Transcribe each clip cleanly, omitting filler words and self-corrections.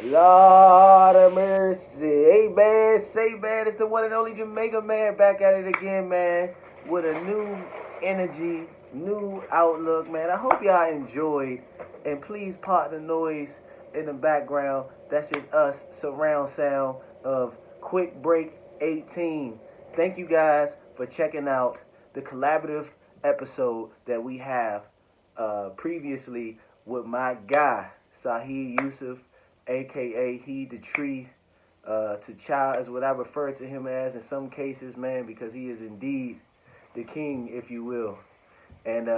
Lord of mercy. Hey, man, say, man, it's the one and only Jamaica man back at it again, man, with a new energy, new outlook, man. I hope y'all enjoyed, and please part the noise in the background. That's just us, surround sound of Quick Break 18. Thank you guys for checking out the collaborative episode that we have previously with my guy, Sahid Yusuf, aka He the Tree. T'Challa is what I refer to him as in some cases, man, because he is indeed the king, if you will. And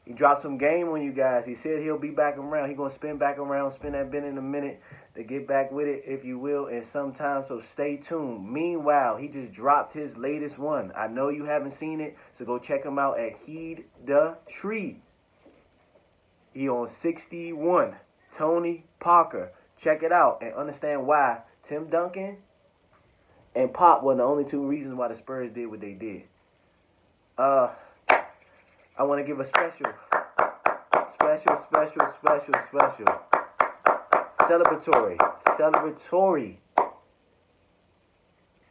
he dropped some game on you guys. He said he'll be back around. He's going to spin back around, spin that bin in a minute to get back with it, if you will, in some time. So stay tuned. Meanwhile, he just dropped his latest one. I know you haven't seen it, so go check him out at Heed the Tree. He on 61. Tony Parker. Check it out and understand why Tim Duncan and Pop were the only two reasons why the Spurs did what they did. I want to give a special celebratory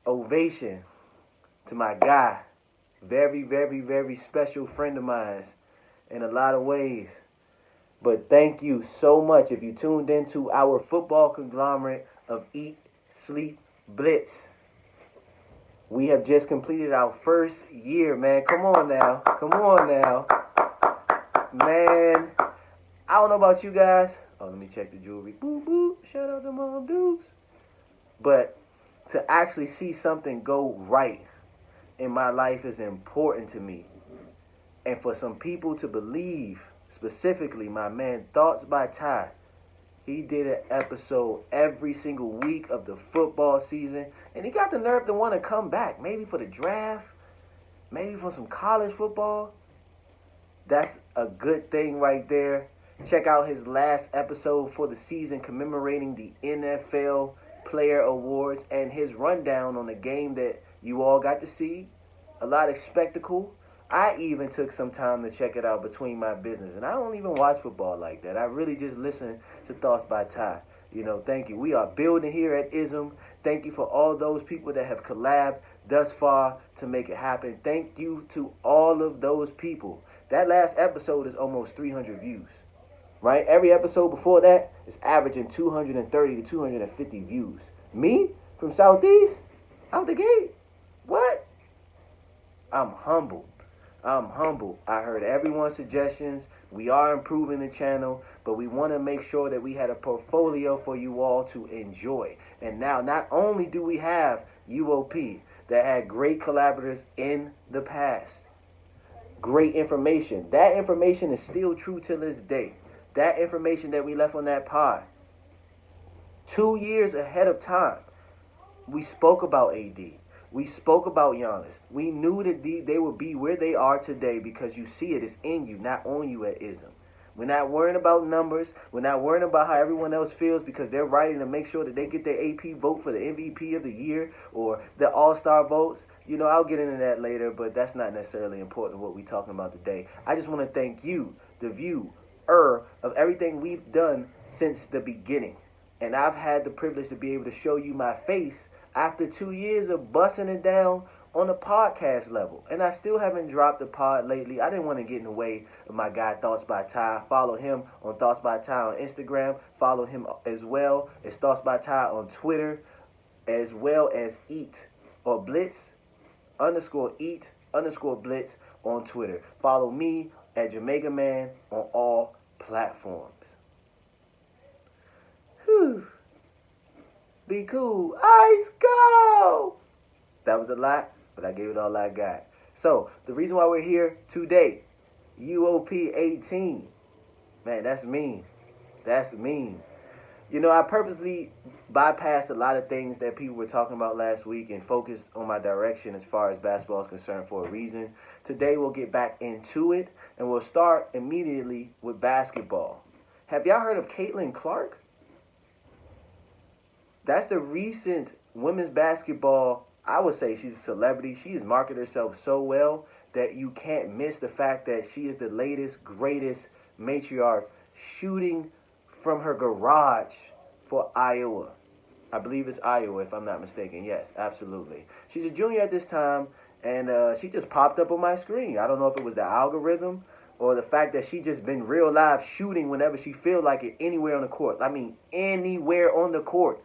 ovation to my guy. Very, very, very special friend of mine in a lot of ways. But thank you so much if you tuned into our football conglomerate of Eat, Sleep, Blitz. We have just completed our first year, man. Come on now. Man, I don't know about you guys. Oh, let me check the jewelry. Boop, boop. Shout out to Mom Dukes. But to actually see something go right in my life is important to me. And for some people to believe, specifically my man Thoughts by Ty, he did an episode every single week of the football season. And he got the nerve to want to come back. Maybe for the draft. Maybe for some college football. That's a good thing right there. Check out his last episode for the season commemorating the NFL Player Awards and his rundown on the game that you all got to see. A lot of spectacle. I even took some time to check it out between my business. And I don't even watch football like that. I really just listen to Thoughts by Ty. Thank you. We are building here at ISM. Thank you for all those people that have collabed thus far to make it happen. Thank you to all of those people. That last episode is almost 300 views, right? Every episode before that is averaging 230 to 250 views. Me, from Southeast, out the gate, what? I'm humbled. I heard everyone's suggestions. We are improving the channel, but we want to make sure that we had a portfolio for you all to enjoy. And now, not only do we have UOP that had great collaborators in the past, great information. That information is still true to this day. That information that we left on that pod, 2 years ahead of time, we spoke about AD. We spoke about Giannis. We knew that they would be where they are today because you see it. It's in you, not on you at ISM. We're not worrying about numbers. We're not worrying about how everyone else feels because they're writing to make sure that they get their AP vote for the MVP of the year or the All-Star votes. I'll get into that later, but that's not necessarily important what we're talking about today. I just want to thank you, the viewer, of everything we've done since the beginning. And I've had the privilege to be able to show you my face after 2 years of busting it down on a podcast level. And I still haven't dropped a pod lately. I didn't want to get in the way of my guy Thoughts by Ty. Follow him on Thoughts by Ty on Instagram. Follow him as well as Thoughts by Ty on Twitter, as well as Eat or Blitz _Eat _Blitz on Twitter. Follow me at Jamaica Man on all platforms. Whew. Be cool. Ice go! That was a lot, but I gave it all I got. So, the reason why we're here today, UOP 18. Man, that's mean. I purposely bypassed a lot of things that people were talking about last week and focused on my direction as far as basketball is concerned for a reason. Today, we'll get back into it, and we'll start immediately with basketball. Have y'all heard of Caitlin Clark? That's the recent women's basketball. I would say she's a celebrity. She's marketed herself so well that you can't miss the fact that she is the latest, greatest matriarch shooting from her garage for Iowa. I believe it's Iowa, if I'm not mistaken. Yes, absolutely. She's a junior at this time, and she just popped up on my screen. I don't know if it was the algorithm or the fact that she just been real live shooting whenever she feel like it, anywhere on the court. I mean, anywhere on the court.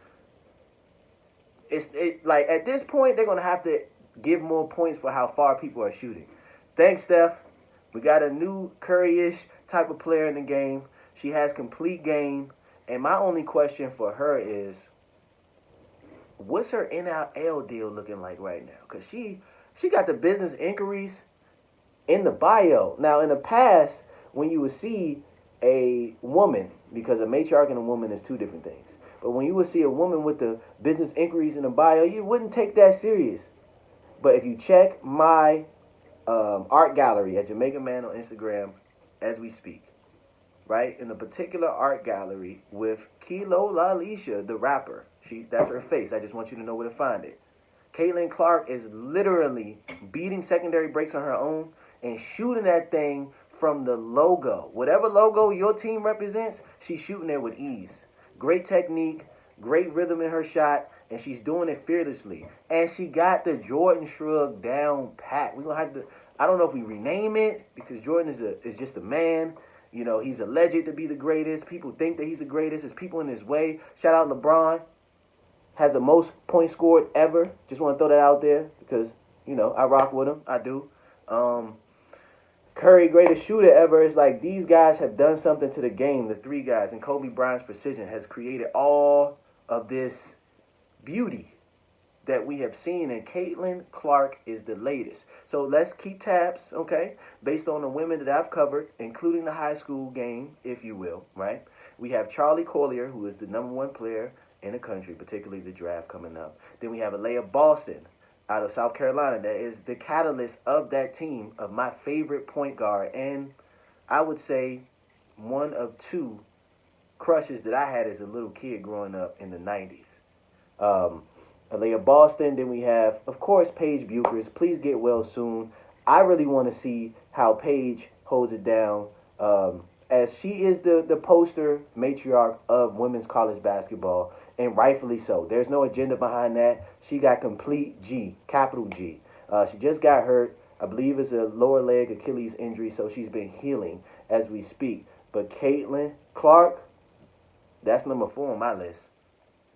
Like at this point, they're gonna have to give more points for how far people are shooting. Thanks, Steph. We got a new Curry-ish type of player in the game. She has complete game, and my only question for her is, what's her NIL deal looking like right now? Because she got the business inquiries in the bio. Now, in the past, when you would see a woman, because a matriarch and a woman is two different things, but when you would see a woman with the business inquiries in the bio, you wouldn't take that serious. But if you check my art gallery at Jamaica Man on Instagram as we speak, right, in a particular art gallery with Kilo Lalisha, the rapper, that's her face. I just want you to know where to find it. Caitlin Clark is literally beating secondary breaks on her own and shooting that thing from the logo. Whatever logo your team represents, she's shooting it with ease. Great technique, great rhythm in her shot, and she's doing it fearlessly. And she got the Jordan shrug down pat. We're gonna have to, I don't know if we rename it, because Jordan is just a man. You know, he's alleged to be the greatest. People think that he's the greatest. There's people in his way. Shout out LeBron. Has the most points scored ever. Just want to throw that out there because, you know, I rock with him. I do. Curry, greatest shooter ever. It's like these guys have done something to the game, the three guys. And Kobe Bryant's precision has created all of this beauty that we have seen. And Caitlin Clark is the latest. So let's keep tabs, okay? Based on the women that I've covered, including the high school game, if you will, right? We have Charlie Collier, who is the #1 player in the country, particularly the draft coming up. Then we have Alea Boston out of South Carolina that is the catalyst of that team, of my favorite point guard, and I would say one of two crushes that I had as a little kid growing up in the 90s. Alea Boston, then we have, of course, Paige Buchers. Please get well soon. I really want to see how Paige holds it down, as she is the poster matriarch of women's college basketball, and rightfully so. There's no agenda behind that. She got complete G, capital G. She just got hurt. I believe it's a lower leg Achilles injury, so she's been healing as we speak. But Caitlin Clark, that's #4 on my list.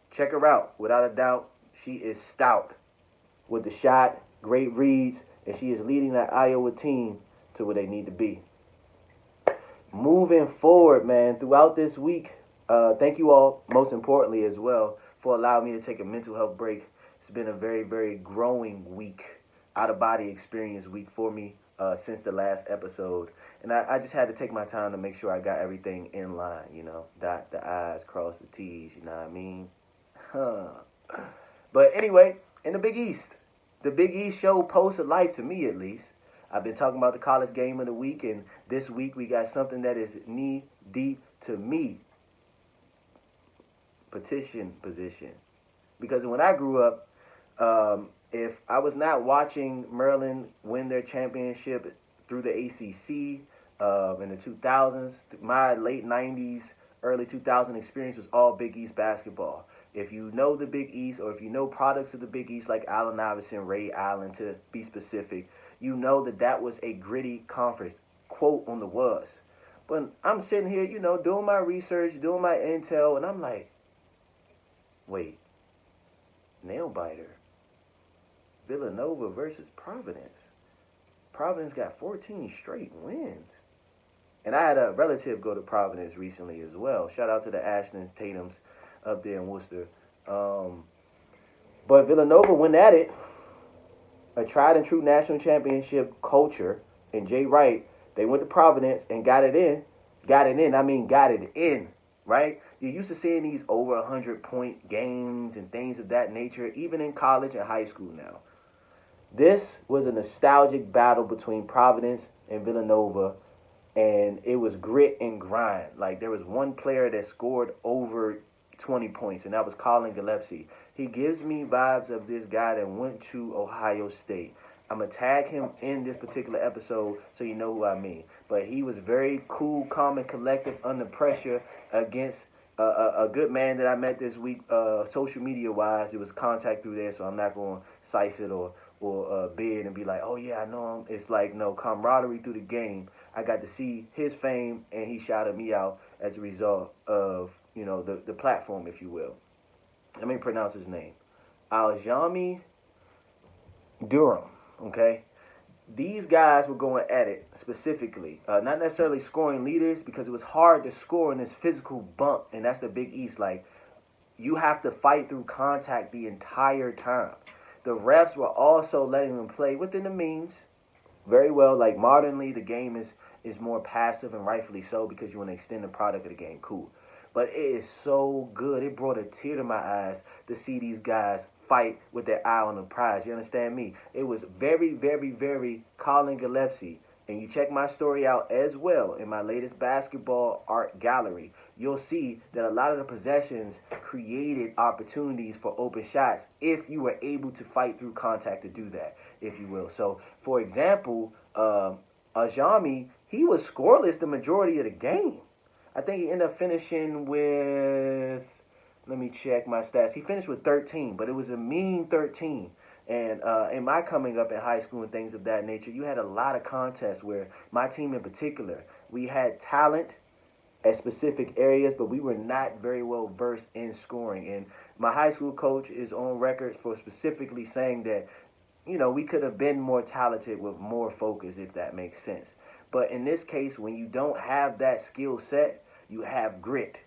Check her out. Without a doubt, she is stout with the shot, great reads, and she is leading that Iowa team to where they need to be. Moving forward, man, throughout this week, thank you all, most importantly as well, for allowing me to take a mental health break. It's been a very, very growing week, out-of-body experience week for me since the last episode. And I just had to take my time to make sure I got everything in line, you know, dot the I's, cross the T's, you know what I mean? But anyway, in the Big East showed post of life to me, at least. I've been talking about the college game of the week, and this week we got something that is knee deep to me. Petition position. Because when I grew up, if I was not watching Maryland win their championship through the ACC in the 2000s, my late 90s, early 2000 experience was all Big East basketball. If you know the Big East, or if you know products of the Big East like Allen Iverson, Ray Allen to be specific, you know that was a gritty conference, quote on the was. But I'm sitting here, you know, doing my research, doing my intel, and I'm like, wait, nail biter. Villanova versus Providence. Providence got 14 straight wins. And I had a relative go to Providence recently as well. Shout out to the Ashton Tatums up there in Worcester. But Villanova went at it. A tried and true national championship culture. And Jay Wright, they went to Providence and got it in. Got it in, right? You're used to seeing these over 100-point games and things of that nature, even in college and high school now. This was a nostalgic battle between Providence and Villanova, and it was grit and grind. Like, there was one player that scored over 20 points, and that was Colin Gillespie. He gives me vibes of this guy that went to Ohio State. I'm going to tag him in this particular episode so you know who I mean. But he was very cool, calm, and collective under pressure against a good man that I met this week, social media wise. It was contact through there, so I'm not going to size it or bid and be like, oh yeah, I know him. It's like no camaraderie through the game. I got to see his fame, and he shouted me out as a result of the platform, if you will. Let me pronounce his name, Aljami Durham. Okay, these guys were going at it specifically, not necessarily scoring leaders because it was hard to score in this physical bump, and that's the Big East. Like, you have to fight through contact the entire time. The refs were also letting them play within the means very well. Like, modernly, the game is more passive, and rightfully so, because you want to extend the product of the game. Cool. But it is so good. It brought a tear to my eyes to see these guys fight with their eye on the prize. You understand me? It was very, very, very Colin Gillespie. And you check my story out as well in my latest basketball art gallery. You'll see that a lot of the possessions created opportunities for open shots if you were able to fight through contact to do that, if you will. So, for example, Ajami, he was scoreless the majority of the game. I think he ended up finishing with, let me check my stats. He finished with 13, but it was a mean 13. And in my coming up in high school and things of that nature, you had a lot of contests where my team in particular, we had talent at specific areas, but we were not very well versed in scoring. And my high school coach is on record for specifically saying that, we could have been more talented with more focus, if that makes sense. But in this case, when you don't have that skill set, you have grit.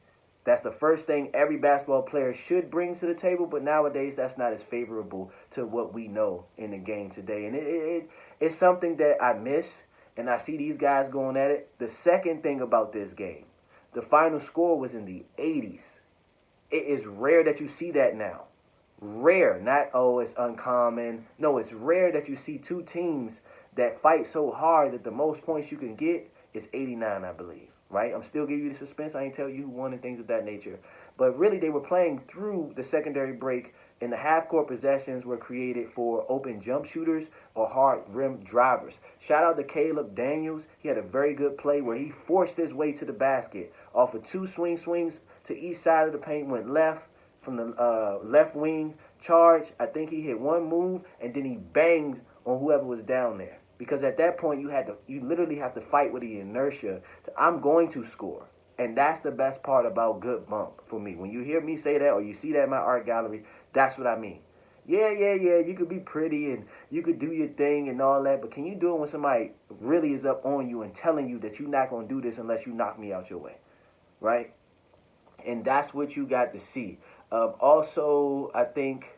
That's the first thing every basketball player should bring to the table, but nowadays that's not as favorable to what we know in the game today. And it's something that I miss, and I see these guys going at it. The second thing about this game, the final score was in the 80s. It is rare that you see that now. Rare. Not, oh, it's uncommon. No, it's rare that you see two teams that fight so hard that the most points you can get is 89, I believe. Right? I'm still giving you the suspense. I ain't tell you who won and things of that nature. But really, they were playing through the secondary break, and the half-court possessions were created for open jump shooters or hard rim drivers. Shout out to Caleb Daniels. He had a very good play where he forced his way to the basket off of two swings to each side of the paint, went left from the left wing charge. I think he hit one move, and then he banged on whoever was down there. Because at that point, you literally have to fight with the inertia. I'm going to score. And that's the best part about good bump for me. When you hear me say that or you see that in my art gallery, that's what I mean. Yeah, you could be pretty and you could do your thing and all that, but can you do it when somebody really is up on you and telling you that you're not going to do this unless you knock me out your way, right? And that's what you got to see. Also, I think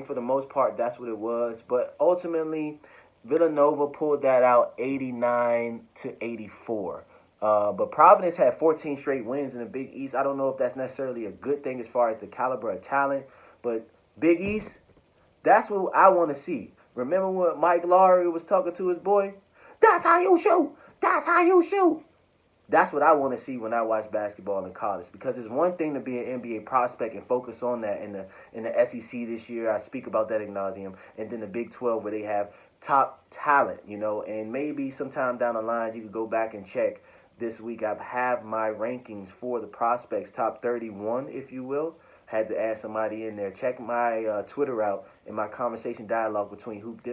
for the most part, that's what it was. But ultimately, Villanova pulled that out 89-84. But Providence had 14 straight wins in the Big East. I don't know if that's necessarily a good thing as far as the caliber of talent. But Big East, that's what I want to see. Remember when Mike Lowry was talking to his boy? That's how you shoot. That's how you shoot. That's what I want to see when I watch basketball in college, because it's one thing to be an NBA prospect and focus on that in the SEC this year. I speak about that ad nauseum, and then the Big 12 where they have top talent, and maybe sometime down the line you could go back and check. This week I have my rankings for the prospects, top 31, if you will. Had to add somebody in there. Check my Twitter out in my conversation dialogue between Hoop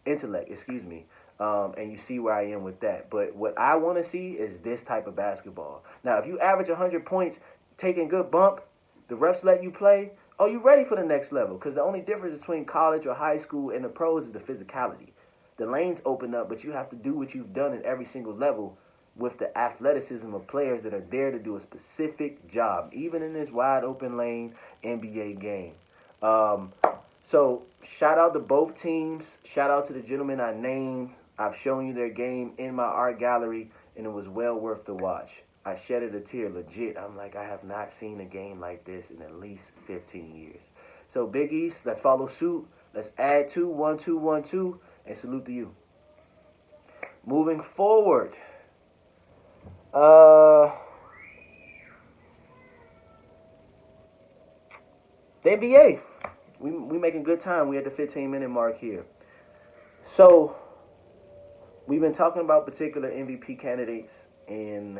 Intellect, excuse me. And you see where I am with that. But what I want to see is this type of basketball. Now, if you average 100 points, taking good bump, the refs let you play, oh, you ready for the next level. Because the only difference between college or high school and the pros is the physicality. The lanes open up, but you have to do what you've done at every single level with the athleticism of players that are there to do a specific job, even in this wide open lane NBA game. So shout out to both teams. Shout out to the gentlemen I named. I've shown you their game in my art gallery, and it was well worth the watch. I shedded a tear, legit. I'm like, I have not seen a game like this in at least 15 years. So Big East, let's follow suit. Let's add 2, 1, 2, 1, 2, and salute to you. Moving forward. The NBA. We making good time. We at the 15-minute mark here. So we've been talking about particular MVP candidates And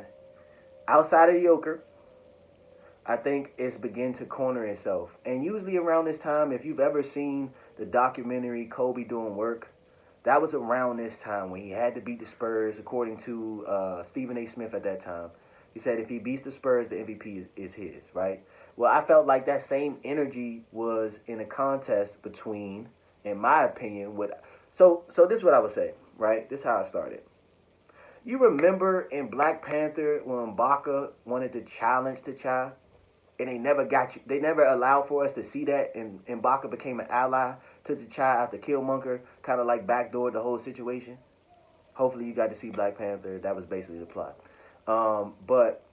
outside of Joker, I think it's begin to corner itself. And usually around this time, if you've ever seen the documentary Kobe Doing Work, that was around this time when he had to beat the Spurs, according to Stephen A. Smith at that time. He said if he beats the Spurs, the MVP is his, right? Well, I felt like that same energy was in a contest between, in my opinion, so this is what I would say, right? This is how I started. You remember in Black Panther when M'Baka wanted to challenge T'Challa? And they never allowed for us to see that, and M'Baka became an ally to T'Challa after Killmonger kind of like backdoored the whole situation. Hopefully you got to see Black Panther. That was basically the plot. But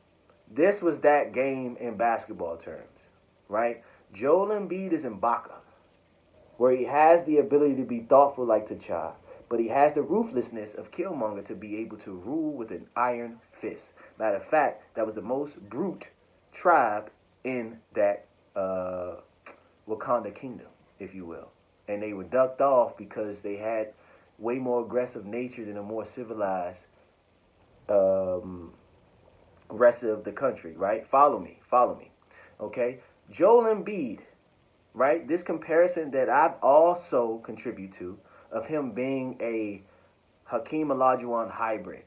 this was that game in basketball terms, right? Joel Embiid is M'Baka, where he has the ability to be thoughtful like T'Challa, but he has the ruthlessness of Killmonger to be able to rule with an iron fist. Matter of fact, that was the most brute tribe in that Wakanda kingdom, if you will. And they were ducked off because they had way more aggressive nature than a more civilized rest of the country, right? Follow me. Okay? Joel Embiid, right? This comparison that I've also contribute to of him being a Hakeem Olajuwon hybrid.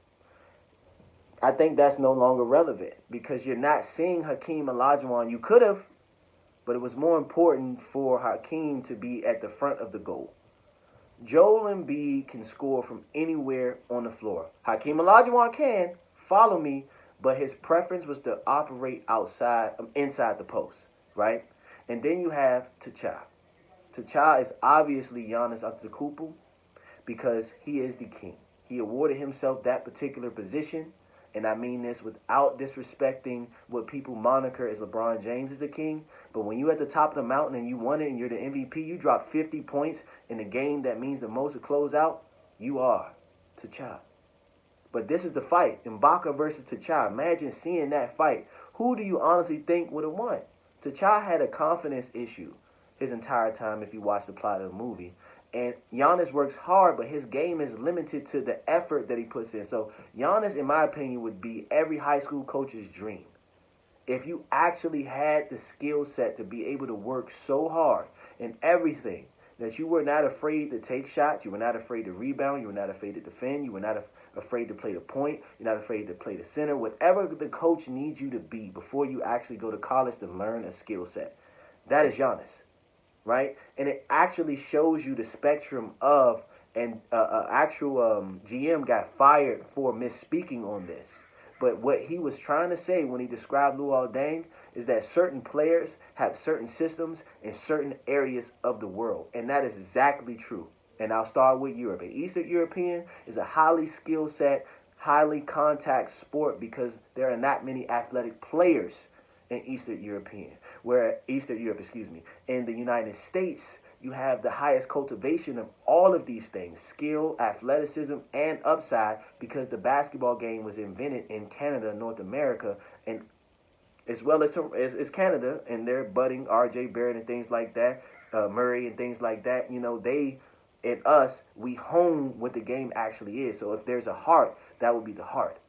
I think that's no longer relevant because you're not seeing Hakeem Olajuwon. You could have, but it was more important for Hakeem to be at the front of the goal. Joel Embiid can score from anywhere on the floor. Hakeem Olajuwon can, follow me, but his preference was to operate inside the post, right? And then you have T'Challa. T'Challa is obviously Giannis Antetokounmpo because he is the king. He awarded himself that particular position. And I mean this without disrespecting what people moniker as LeBron James as the king. But when you're at the top of the mountain and you won it and you're the MVP, you drop 50 points in the game that means the most to close out, you are T'Challa. But this is the fight, M'Baka versus T'Challa. Imagine seeing that fight. Who do you honestly think would have won? T'Challa had a confidence issue his entire time if you watch the plot of the movie. And Giannis works hard, but his game is limited to the effort that he puts in. So Giannis, in my opinion, would be every high school coach's dream. If you actually had the skill set to be able to work so hard in everything that you were not afraid to take shots, you were not afraid to rebound, you were not afraid to defend, you were not afraid to play the point, you're not afraid to play the center, whatever the coach needs you to be before you actually go to college to learn a skill set. That is Giannis. Right? And it actually shows you the spectrum of, and actual GM got fired for misspeaking on this. But what he was trying to say when he described Luol Deng is that certain players have certain systems in certain areas of the world. And that is exactly true. And I'll start with Europe. An Eastern European is a highly skill set, highly contact sport because there are not many athletic players in Eastern Europe. In the United States, you have the highest cultivation of all of these things, skill, athleticism, and upside, because the basketball game was invented in Canada, North America, and as well as Canada, and they're budding R.J. Barrett and things like that, Murray and things like that. You know, we hone what the game actually is. So if there's a heart, that would be the heart.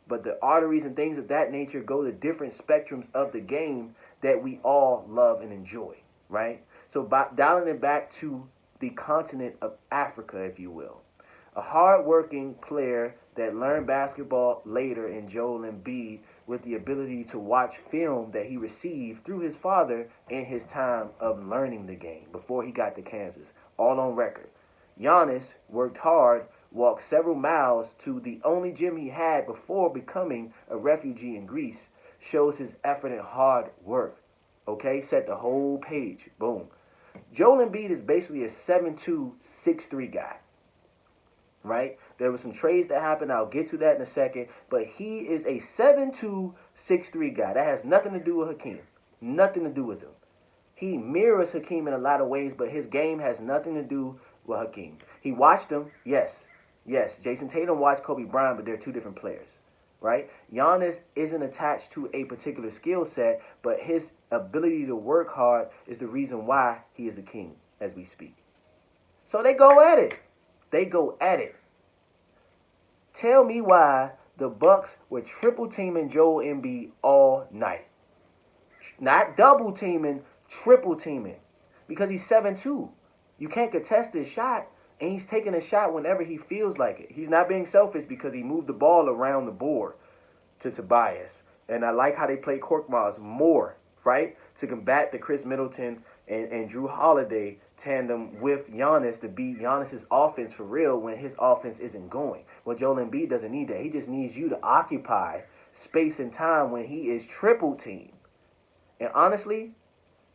But the arteries and things of that nature go to different spectrums of the game that we all love and enjoy, right? So dialing it back to the continent of Africa, if you will. A hard-working player that learned basketball later in Joel Embiid with the ability to watch film that he received through his father in his time of learning the game before he got to Kansas, all on record. Giannis worked hard, walked several miles to the only gym he had before becoming a refugee in Greece, shows his effort and hard work. Okay, set the whole page. Boom. Joel Embiid is basically a 7'2", 6'3" guy. Right? There were some trades that happened. I'll get to that in a second. But he is a 7'2", 6'3" guy. That has nothing to do with Hakeem. Nothing to do with him. He mirrors Hakeem in a lot of ways, but his game has nothing to do with Hakeem. He watched him, yes. Jason Tatum watched Kobe Bryant, but they're two different players. Right? Giannis isn't attached to a particular skill set, but his ability to work hard is the reason why he is the king as we speak. So they go at it. Tell me why the Bucks were triple teaming Joel Embiid all night. Not double teaming, triple teaming. Because he's 7'2". You can't contest his shot, and he's taking a shot whenever he feels like it. He's not being selfish because he moved the ball around the board to Tobias. And I like how they play Korkmaz more, right? To combat the Chris Middleton and Drew Holiday tandem with Giannis to beat Giannis's offense for real when his offense isn't going. Well, Joel Embiid doesn't need that. He just needs you to occupy space and time when he is triple teamed. And honestly,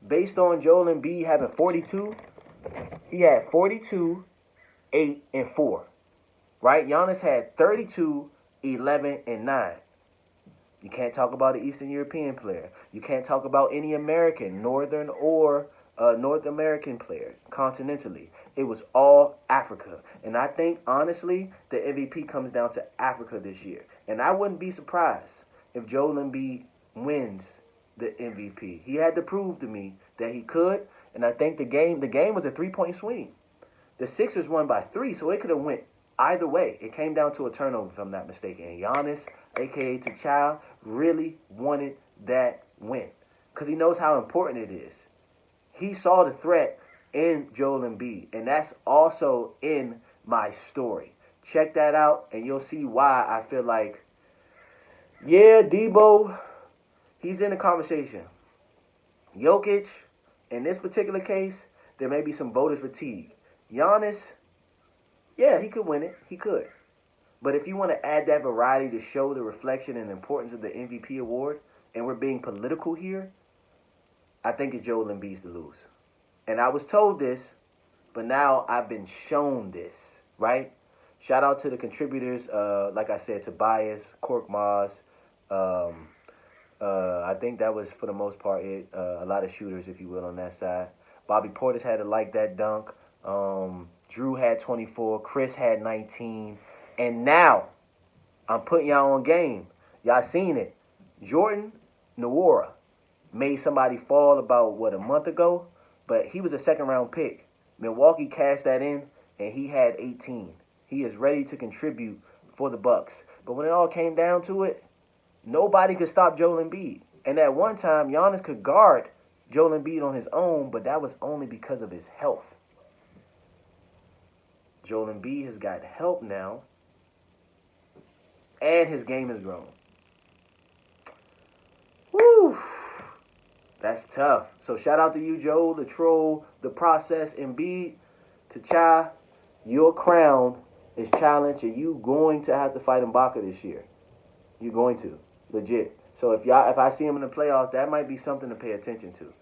based on Joel Embiid having 42, he had 42, 8, and 4. Right? Giannis had 32, 11, and 9. You can't talk about an Eastern European player. You can't talk about any American, Northern or North American player, continentally. It was all Africa. And I think, honestly, the MVP comes down to Africa this year. And I wouldn't be surprised if Joel Embiid wins the MVP. He had to prove to me that he could. And I think the game was a 3-point swing. The Sixers won by 3, so it could have went either way. It came down to a turnover, if I'm not mistaken. And Giannis, a.k.a. T'Challa, really wanted that win because he knows how important it is. He saw the threat in Joel Embiid, and that's also in my story. Check that out, and you'll see why I feel like, yeah, Debo, he's in the conversation. Jokic, in this particular case, there may be some voters fatigue. Giannis, yeah, he could win it. He could. But if you want to add that variety to show the reflection and importance of the MVP award, and we're being political here, I think it's Joel Embiid's to lose. And I was told this, but now I've been shown this, right? Shout out to the contributors, like I said, Tobias, Korkmaz. I think that was, for the most part, it. A lot of shooters, if you will, on that side. Bobby Portis had to like that dunk. Drew had 24. Chris had 19. And now, I'm putting y'all on game. Y'all seen it. Jordan Nwora made somebody fall about, a month ago? But he was a second-round pick. Milwaukee cashed that in, and he had 18. He is ready to contribute for the Bucks. But when it all came down to it, nobody could stop Joel Embiid. And at one time, Giannis could guard Joel Embiid on his own, but that was only because of his health. Joel Embiid has got help now, and his game has grown. Woo! That's tough. So shout out to you, Joel, the troll, the process, Embiid, T'Challa. Your crown is challenged, and you going to have to fight Ibaka this year. You're going to, legit. So if I see him in the playoffs, that might be something to pay attention to.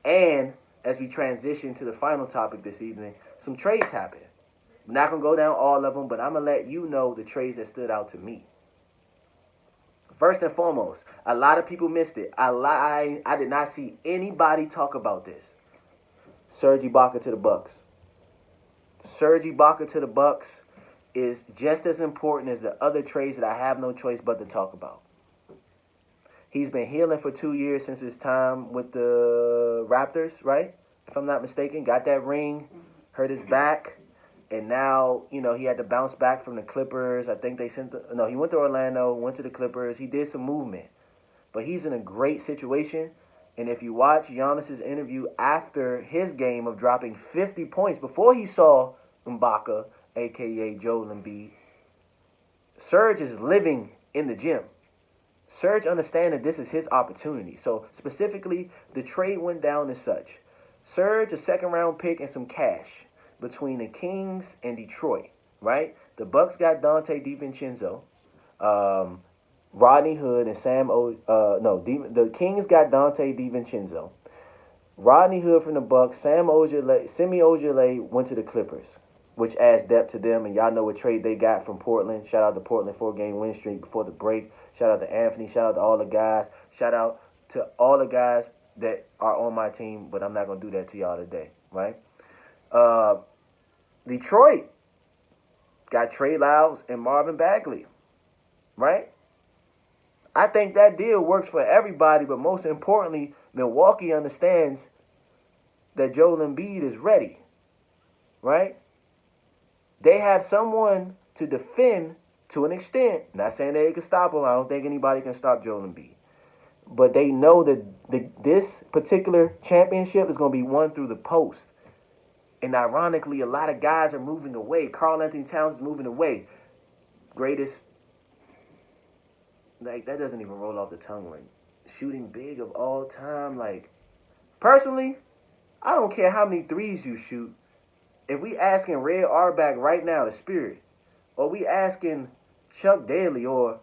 And as we transition to the final topic this evening, some trades happen. I'm not going to go down all of them, but I'm going to let you know the trades that stood out to me. First and foremost, a lot of people missed it. I did not see anybody talk about this. Serge Ibaka to the Bucks. Serge Ibaka to the Bucks is just as important as the other trades that I have no choice but to talk about. He's been healing for 2 years since his time with the Raptors, right? If I'm not mistaken, got that ring, hurt his back. And now, he had to bounce back from the Clippers. I think he went to Orlando, went to the Clippers. He did some movement. But he's in a great situation. And if you watch Giannis's interview after his game of dropping 50 points, before he saw Ibaka, a.k.a. Joel Embiid, Serge is living in the gym. Serge understands that this is his opportunity. So specifically, the trade went down as such. Serge, a second-round pick, and some cash between the Kings and Detroit, right? The Bucks got Dante DiVincenzo, Rodney Hood, and the Kings got Dante DiVincenzo. Rodney Hood from the Bucks, Semi Ojeleye went to the Clippers, which adds depth to them, and y'all know what trade they got from Portland. Shout out to Portland, 4-game win streak before the break. Shout out to Anthony. Shout out to all the guys. Shout out to all the guys that are on my team, but I'm not going to do that to y'all today, right? Detroit got Trey Lyles and Marvin Bagley, right? I think that deal works for everybody, but most importantly, Milwaukee understands that Joel Embiid is ready, right? They have someone to defend to an extent. Not saying that they can stop him. I don't think anybody can stop Joel Embiid. But they know that this particular championship is going to be won through the post. And ironically, a lot of guys are moving away. Karl-Anthony Towns is moving away. Greatest, like, that doesn't even roll off the tongue. Like, shooting big of all time. Like, personally, I don't care how many threes you shoot. If we asking Red Auerbach right now, the Spirit, or we asking Chuck Daly or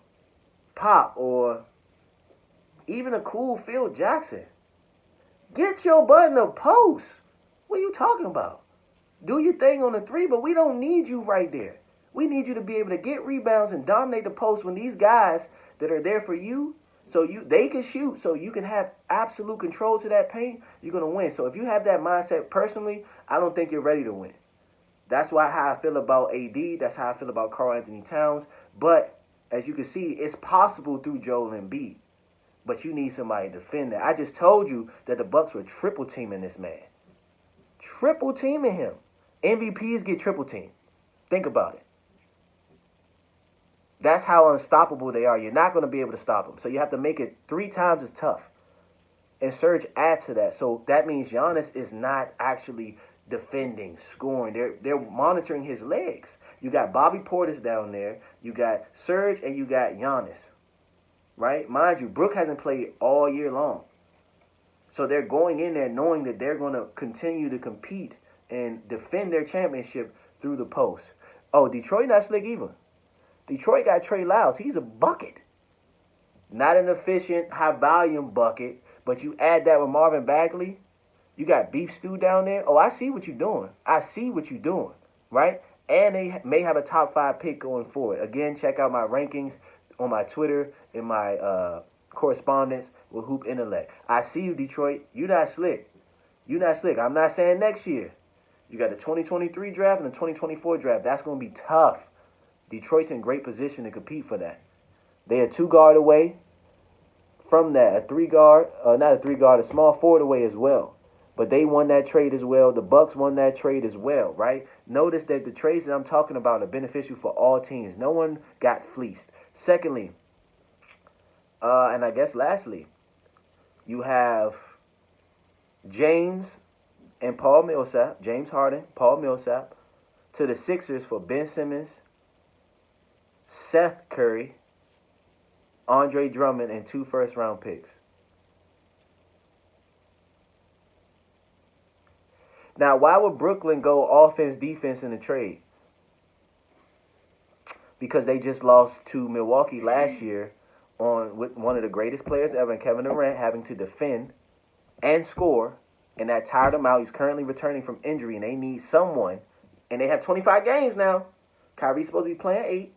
Pop or even a cool Phil Jackson, get your butt in the post. What are you talking about? Do your thing on the three, but we don't need you right there. We need you to be able to get rebounds and dominate the post when these guys that are there for you, so they can shoot, so you can have absolute control to that paint, you're going to win. So if you have that mindset personally, I don't think you're ready to win. That's how I feel about AD. That's how I feel about Karl-Anthony Towns. But as you can see, it's possible through Joel Embiid. But you need somebody to defend that. I just told you that the Bucks were triple teaming this man. Triple teaming him. MVPs get triple teamed. Think about it. That's how unstoppable they are. You're not going to be able to stop them. So you have to make it 3 times as tough. And Serge adds to that. So that means Giannis is not actually defending, scoring. They're monitoring his legs. You got Bobby Portis down there. You got Serge and you got Giannis. Right? Mind you, Brook hasn't played all year long. So they're going in there knowing that they're going to continue to compete and defend their championship through the post. Oh, Detroit not slick either. Detroit got Trey Lyles. He's a bucket. Not an efficient, high-volume bucket, but you add that with Marvin Bagley. You got Beef Stew down there. Oh, I see what you're doing. I see what you're doing, right? And they may have a top 5 pick going forward. Again, check out my rankings on my Twitter and my correspondence with Hoop Intellect. I see you, Detroit. You're not slick. You're not slick. I'm not saying next year. You got the 2023 draft and the 2024 draft. That's going to be tough. Detroit's in great position to compete for that. They're a 2-guard away from that. A 3-guard, not a 3-guard, a small forward away as well. But they won that trade as well. The Bucks won that trade as well, right? Notice that the trades that I'm talking about are beneficial for all teams. No one got fleeced. Secondly, and I guess lastly, you have James and Paul Millsap, James Harden, Paul Millsap, to the Sixers for Ben Simmons, Seth Curry, Andre Drummond, and 2 first-round picks. Now, why would Brooklyn go offense-defense in the trade? Because they just lost to Milwaukee last year with one of the greatest players ever, in Kevin Durant, having to defend and score, and that tired him out. He's currently returning from injury, and they need someone, and they have 25 games now. Kyrie's supposed to be playing 8.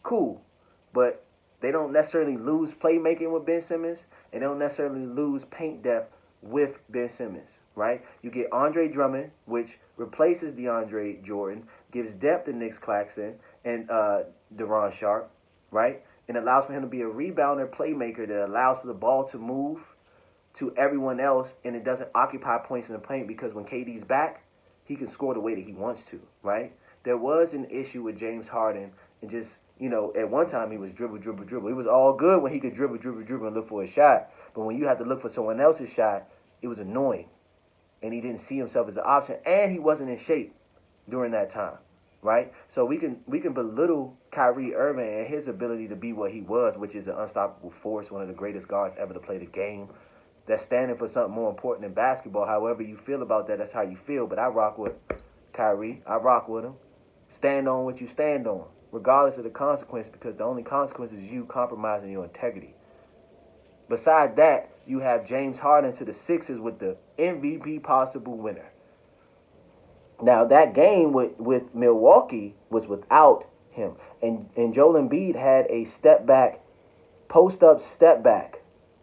Cool, but they don't necessarily lose playmaking with Ben Simmons, and they don't necessarily lose paint depth with Ben Simmons, right? You get Andre Drummond, which replaces DeAndre Jordan, gives depth to Nick Claxton and Deron Sharp, right? And allows for him to be a rebounder playmaker that allows for the ball to move to everyone else, and it doesn't occupy points in the paint, because when KD's back, he can score the way that he wants to, right? There was an issue with James Harden, and just, at one time he was dribble. It was all good when he could dribble and look for a shot. But when you have to look for someone else's shot, it was annoying. And he didn't see himself as an option, and he wasn't in shape during that time, right? So we can belittle Kyrie Irving and his ability to be what he was, which is an unstoppable force, one of the greatest guards ever to play the game. That's standing for something more important than basketball. However you feel about that, that's how you feel. But I rock with Kyrie. I rock with him. Stand on what you stand on, regardless of the consequence, because the only consequence is you compromising your integrity. Beside that, you have James Harden to the Sixers with the MVP possible winner. Now, that game with Milwaukee was without him. And Joel Embiid had a step-back, post-up step-back,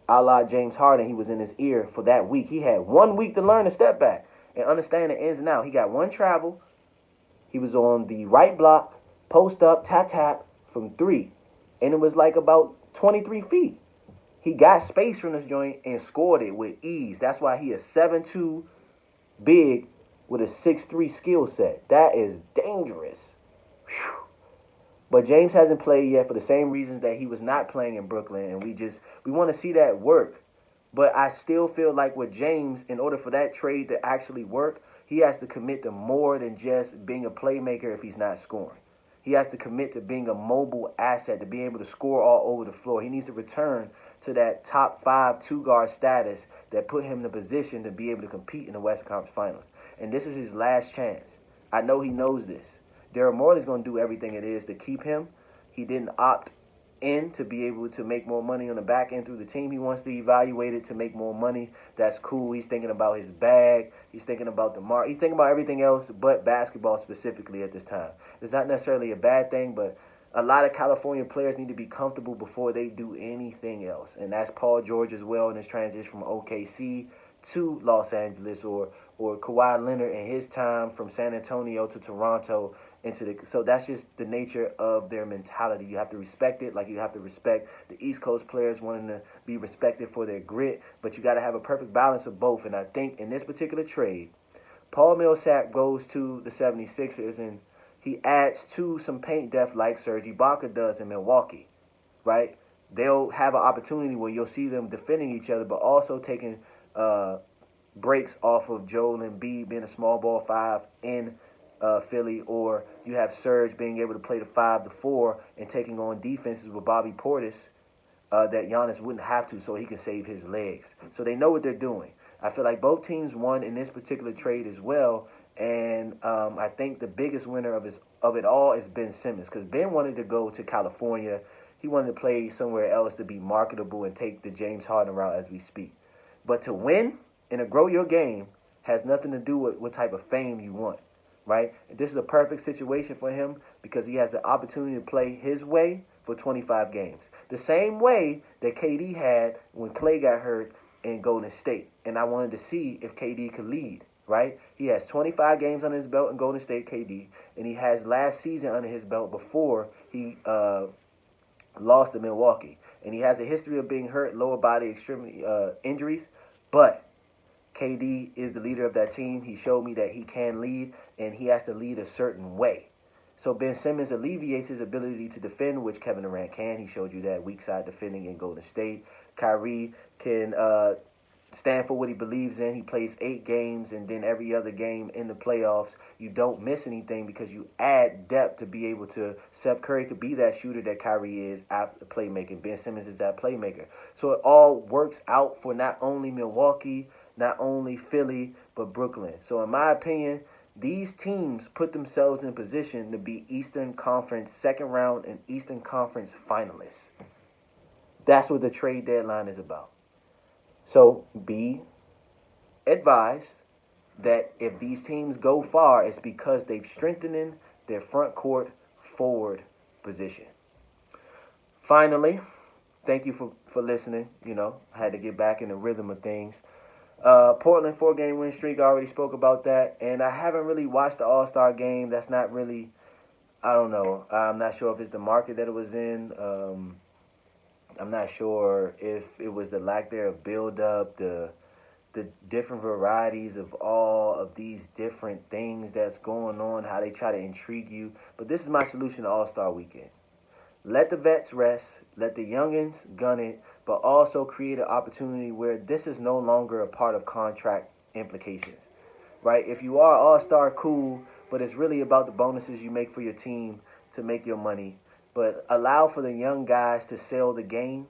a la James Harden. He was in his ear for that week. He had 1 week to learn a step-back and understand the ins and outs. He got 1 travel. He was on the right block, post-up, tap from 3. And it was like about 23 feet. He got space from this joint and scored it with ease. That's why he is 7'2", big, with a 6'3" skill set. That is dangerous. Whew. But James hasn't played yet for the same reasons that he was not playing in Brooklyn, and we want to see that work. But I still feel like with James, in order for that trade to actually work, he has to commit to more than just being a playmaker if he's not scoring. He has to commit to being a mobile asset, to being able to score all over the floor. He needs to return to that top 5 two-guard status that put him in a position to be able to compete in the Western Conference Finals. And this is his last chance. I know he knows this. Daryl Morey's going to do everything it is to keep him. He didn't opt in to be able to make more money on the back end through the team. He wants to evaluate it to make more money. That's cool. He's thinking about his bag. He's thinking about the mark. He's thinking about everything else but basketball specifically at this time. It's not necessarily a bad thing, but a lot of California players need to be comfortable before they do anything else. And that's Paul George as well in his transition from OKC to Los Angeles, or Kawhi Leonard in his time from San Antonio to Toronto. So that's just the nature of their mentality. You have to respect it, like you have to respect the East Coast players wanting to be respected for their grit, but you got to have a perfect balance of both. And I think in this particular trade, Paul Millsap goes to the 76ers, and he adds to some paint depth like Serge Ibaka does in Milwaukee, right? They'll have an opportunity where you'll see them defending each other, but also taking breaks off of Joel Embiid being a small ball 5 in Philly, or you have Serge being able to play the 5 to 4 and taking on defenses with Bobby Portis that Giannis wouldn't have to, so he can save his legs. So they know what they're doing. I feel like both teams won in this particular trade as well, and I think the biggest winner of it all is Ben Simmons, because Ben wanted to go to California. He wanted to play somewhere else to be marketable and take the James Harden route as we speak. But to win and to grow your game has nothing to do with what type of fame you want. Right? This is a perfect situation for him because he has the opportunity to play his way for 25 games. The same way that KD had when Klay got hurt in Golden State. And I wanted to see if KD could lead, right? He has 25 games under his belt in Golden State, KD, and he has last season under his belt before he lost to Milwaukee. And he has a history of being hurt, lower body extremity injuries, but KD is the leader of that team. He showed me that he can lead, and he has to lead a certain way. So Ben Simmons alleviates his ability to defend, which Kevin Durant can. He showed you that weak side defending in Golden State. Kyrie can stand for what he believes in. He plays 8 games, and then every other game in the playoffs, you don't miss anything because you add depth to be able to. Seth Curry could be that shooter that Kyrie is after playmaking. Ben Simmons is that playmaker. So it all works out for not only Milwaukee, not only Philly, but Brooklyn. So in my opinion, these teams put themselves in position to be Eastern Conference second round and Eastern Conference finalists. That's what the trade deadline is about. So be advised that if these teams go far, it's because they've strengthened their front court forward position. Finally, thank you for listening. I had to get back in the rhythm of things. Portland 4-game win streak, I already spoke about that. And I haven't really watched the All-Star game. That's not really, I don't know. I'm not sure if it's the market that it was in. I'm not sure if it was the lack there of build-up, the different varieties of all of these different things that's going on, how they try to intrigue you. But this is my solution to All-Star Weekend. Let the vets rest, let the youngins gun it, but also create an opportunity where this is no longer a part of contract implications, right? If you are all-star, cool, but it's really about the bonuses you make for your team to make your money. But allow for the young guys to sell the game.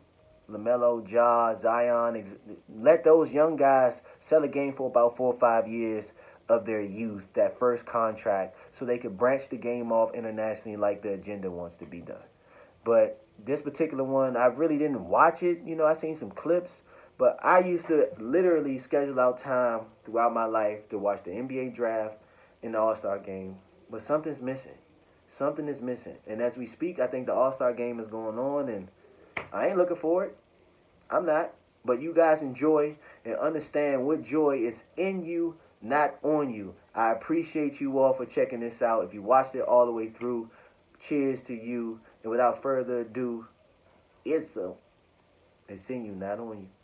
LaMelo, Ja, Zion, let those young guys sell a game for about 4 or 5 years of their youth, that first contract, so they could branch the game off internationally like the agenda wants to be done. But this particular one, I really didn't watch it. I seen some clips, but I used to literally schedule out time throughout my life to watch the NBA draft and the All-Star game. But something's missing. Something is missing. And as we speak, I think the All-Star game is going on, and I ain't looking for it. I'm not. But you guys enjoy and understand what joy is in you, not on you. I appreciate you all for checking this out. If you watched it all the way through, cheers to you. And without further ado, it's in you, not on you.